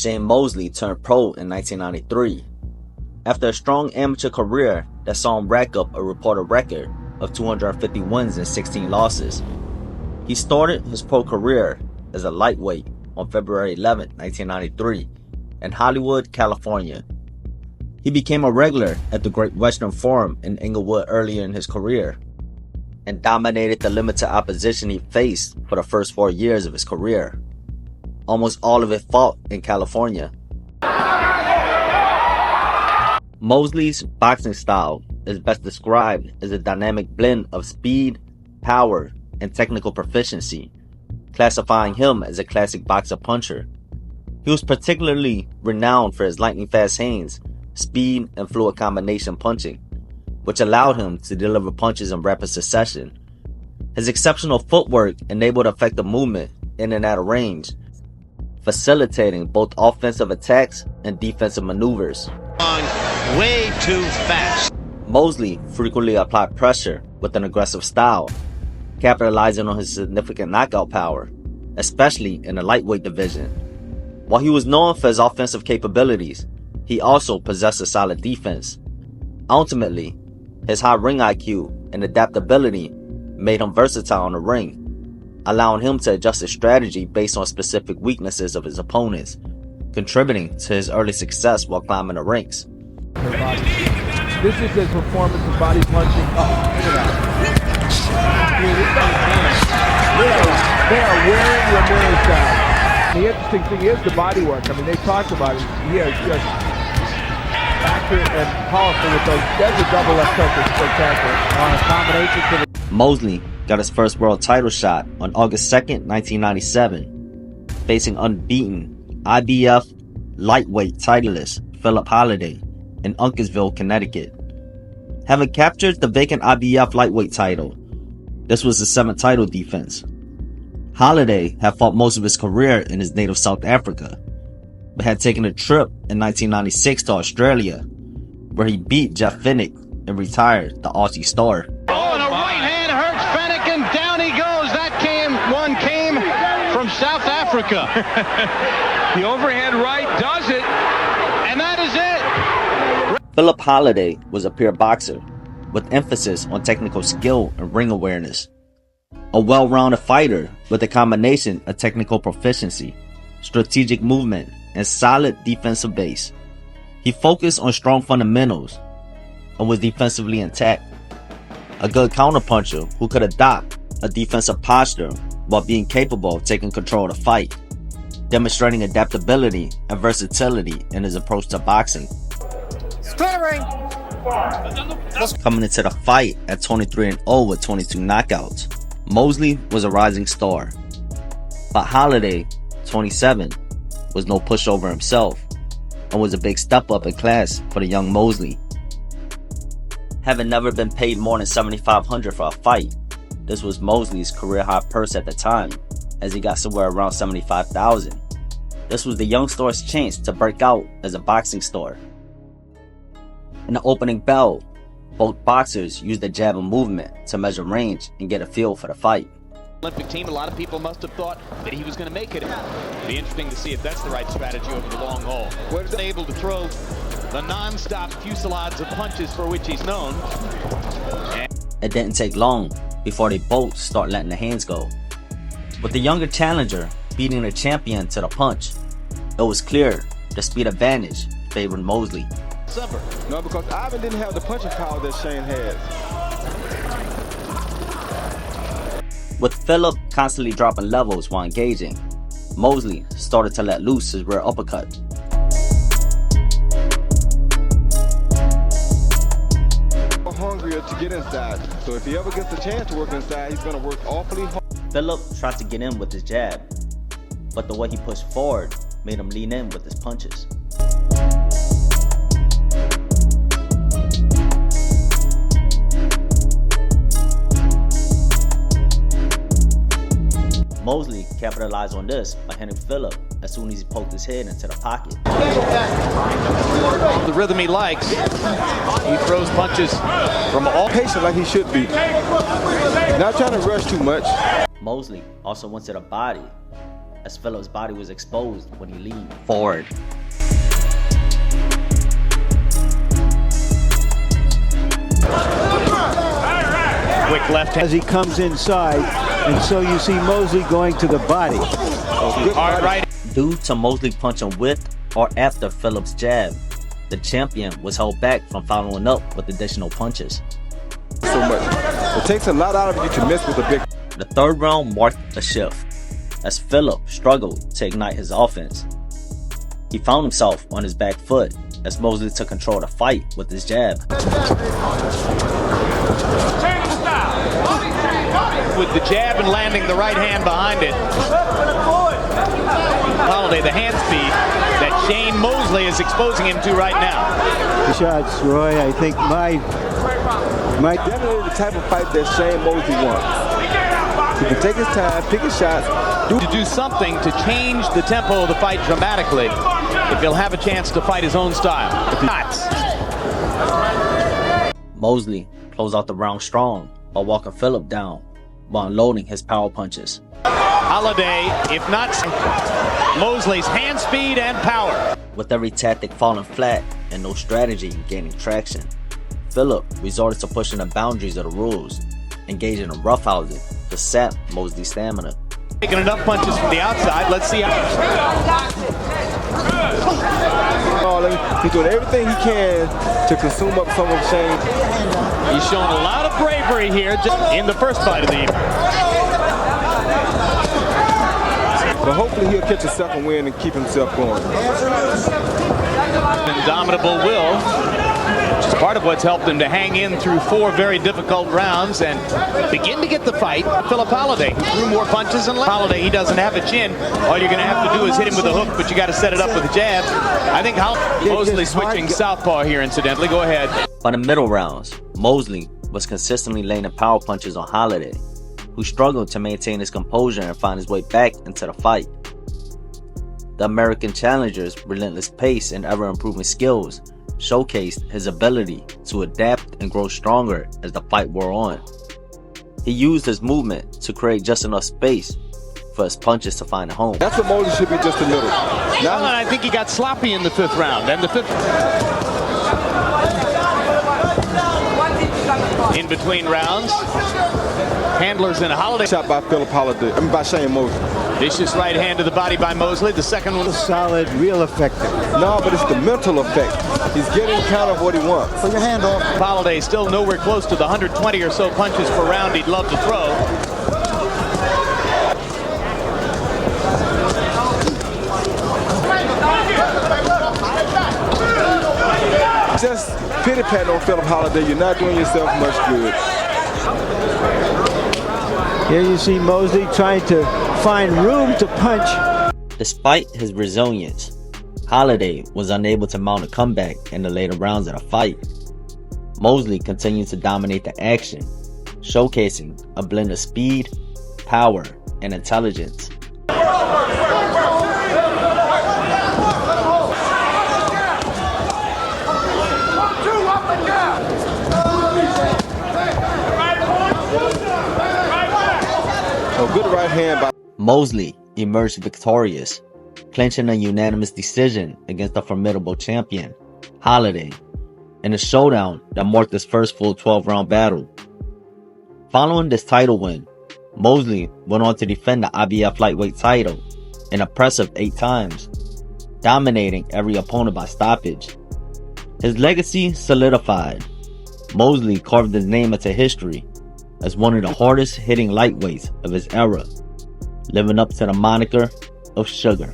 Shane Mosley turned pro in 1993. After a strong amateur career that saw him rack up a reported record of 250 wins and 16 losses, he started his pro career as a lightweight on February 11, 1993 in Hollywood, California. He became a regular at the Great Western Forum in Inglewood earlier in his career and dominated the limited opposition he faced for the first 4 years of his career. Almost all of it fought in California. Mosley's boxing style is best described as a dynamic blend of speed, power, and technical proficiency, classifying him as a classic boxer puncher. He was particularly renowned for his lightning-fast hands, speed, and fluid combination punching, which allowed him to deliver punches in rapid succession. His exceptional footwork enabled effective movement in and out of range, facilitating both offensive attacks and defensive maneuvers. Way too fast. Mosley frequently applied pressure with an aggressive style, capitalizing on his significant knockout power, especially in the lightweight division. While he was known for his offensive capabilities, he also possessed a solid defense. Ultimately, his high ring IQ and adaptability made him versatile in the ring, allowing him to adjust his strategy based on specific weaknesses of his opponents, contributing to his early success while climbing the ranks. This is his performance of body punching. Oh, look at that. They are wearing Ramirez down. The interesting thing is the body work. I mean, they talked about it. He is just accurate and powerful with those. That's a double left hook is spectacular. On a combination to the... Mosley got his first world title shot on August 2nd, 1997, facing unbeaten IBF Lightweight Titleist Philip Holliday in Uncasville, Connecticut. Having captured the vacant IBF Lightweight title, this was his 7th title defense. Holliday had fought most of his career in his native South Africa, but had taken a trip in 1996 to Australia, where he beat Jeff Fennick and retired the Aussie star. Oh, and a right hand hurts Fennick, and down he goes. That one came from South Africa. The overhand right does it, and that is it. Philip Holliday was a pure boxer, with emphasis on technical skill and ring awareness. A well-rounded fighter with a combination of technical proficiency, strategic movement, and solid defensive base. He focused on strong fundamentals and was defensively intact. A good counterpuncher who could adopt a defensive posture while being capable of taking control of the fight, demonstrating adaptability and versatility in his approach to boxing. Coming into the fight at 23-0 with 22 knockouts, Mosley was a rising star. But Holliday, 27, was no pushover himself and was a big step up in class for the young Mosley. Having never been paid more than $7,500 for a fight, this was Mosley's career high purse at the time, as he got somewhere around $75,000. This was the young star's chance to break out as a boxing star. In the opening bell, both boxers used the jab and movement to measure range and get a feel for the fight. Olympic team, a lot of people must have thought that he was going to make it. It'll be interesting to see if that's the right strategy over the long haul. Where he's able to throw the non-stop fusillades of punches for which he's known. It didn't take long before they both start letting the hands go. With the younger challenger beating the champion to the punch, it was clear the speed advantage favored Mosley. No, because Ivan didn't have the punching power that Shane had. With Philip constantly dropping levels while engaging, Mosley started to let loose his rear uppercut. Hungrier to get inside, so if he ever gets a chance to work inside, he's going to work awfully hard. Philip tried to get in with his jab, but the way he pushed forward made him lean in with his punches. Mosley capitalized on this by hitting Philip as soon as he poked his head into the pocket. The rhythm he likes. He throws punches from all... Patient like he should be. Not trying to rush too much. Mosley also went to the body, as Phillip's body was exposed when he leaned forward. Quick left hand. As he comes inside, and so you see Mosley going to the body. Hard right. Due to Mosley punching with or after Phillip's jab, the champion was held back from following up with additional punches. So much. It takes a lot out of you to miss with a big. The third round marked a shift as Phillip struggled to ignite his offense. He found himself on his back foot as Mosley took control of the fight with his jab. With the jab and landing the right hand behind it. Holiday, the hand speed that Shane Mosley is exposing him to right now. Shots, Roy. I think my Definitely the type of fight that Shane Mosley wants. He can take his time, pick his shots. To do something to change the tempo of the fight dramatically if he'll have a chance to fight his own style. Mosley closed out the round strong while walking Phillip down while unloading his power punches. Holiday, if not Mosley's hand speed and power. With every tactic falling flat and no strategy gaining traction, Phillip resorted to pushing the boundaries of the rules, engaging in roughhousing to sap Mosley's stamina. Taking enough punches from the outside. Let's see how. He's doing everything he can to consume up some of Shane. He's showing a lot of bravery here in the first fight of the evening. But hopefully he'll catch a second win and keep himself going. Indomitable will, which is part of what's helped him to hang in through 4 very difficult rounds and begin to get the fight. Phillip Holiday, who threw more punches than Holiday. He doesn't have a chin. All you're going to have to do is hit him with a hook, but you got to set it up with a jab. I think Mosley switching southpaw here, incidentally. Go ahead. By the middle rounds, Mosley was consistently laying power punches on Holiday, who struggled to maintain his composure and find his way back into the fight. The American challenger's relentless pace and ever-improving skills showcased his ability to adapt and grow stronger as the fight wore on. He used his movement to create just enough space for his punches to find a home. That's what Mosley should be, just a little. Now, I think he got sloppy in the 5th round. And the 5th... In between rounds, handlers and Holiday. Shot by Phillip Holiday. By Shane Mosley. Vicious right hand to the body by Mosley. The second one. solid, real effective. No, but it's the mental effect. He's getting kind of what he wants. Put your hand off. Holiday still nowhere close to the 120 or so punches per round he'd love to throw. Just pity-pat on Phillip Holiday. You're not doing yourself much good. Here you see Mosley trying to find room to punch. Despite his resilience, Holiday was unable to mount a comeback in the later rounds of the fight. Mosley continued to dominate the action, showcasing a blend of speed, power, and intelligence. Good right hand by Mosley emerged victorious, clinching a unanimous decision against the formidable champion, Holiday, in a showdown that marked his first full 12-round battle. Following this title win, Mosley went on to defend the IBF Lightweight Title an impressive 8 times, dominating every opponent by stoppage. His legacy solidified. Mosley carved his name into history as one of the hardest hitting lightweights of his era, living up to the moniker of Sugar.